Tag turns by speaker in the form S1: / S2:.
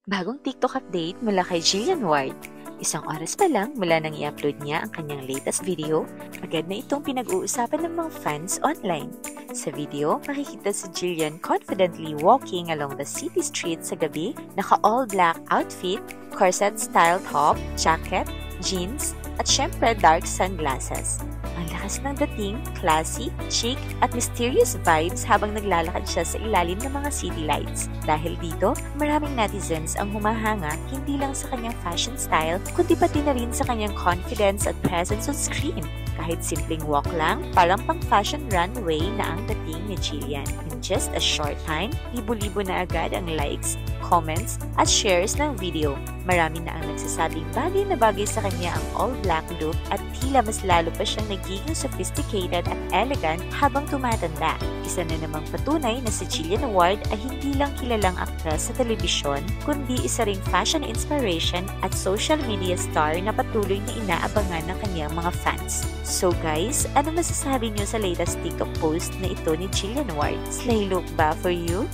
S1: Bagong TikTok update mula kay Jillian Ward. Isang oras pa lang mula nang i-upload niya ang kanyang latest video, agad na itong pinag-uusapan ng mga fans online. Sa video, makikita si Jillian confidently walking along the city streets sa gabi, naka-all-black outfit, corset-style top, jacket, jeans, at syempre dark sunglasses. Ang lakas ng dating, classy, chic, at mysterious vibes habang naglalakad siya sa ilalim ng mga city lights. Dahil dito, maraming netizens ang humahanga hindi lang sa kanyang fashion style, kundi pati na rin sa kanyang confidence at presence on screen. Kahit simpleng walk lang, parang pang fashion runway na ang dating ni Jillian. In just a short time, libo-libo na agad ang likes, comments, at shares ng video. Marami na ang nagsasabing bagay na bagay sa kanya ang all-black look at tila mas lalo pa siyang nagiging sophisticated at elegant habang tumatanda. Isa na namang patunay na si Jillian Ward ay hindi lang kilalang aktres sa telebisyon, kundi isa ring fashion inspiration at social media star na patuloy na inaabangan ng kanyang mga fans. So guys, ano masasabi niyo sa latest TikTok post na ito ni Jillian Ward? Slay look ba for you?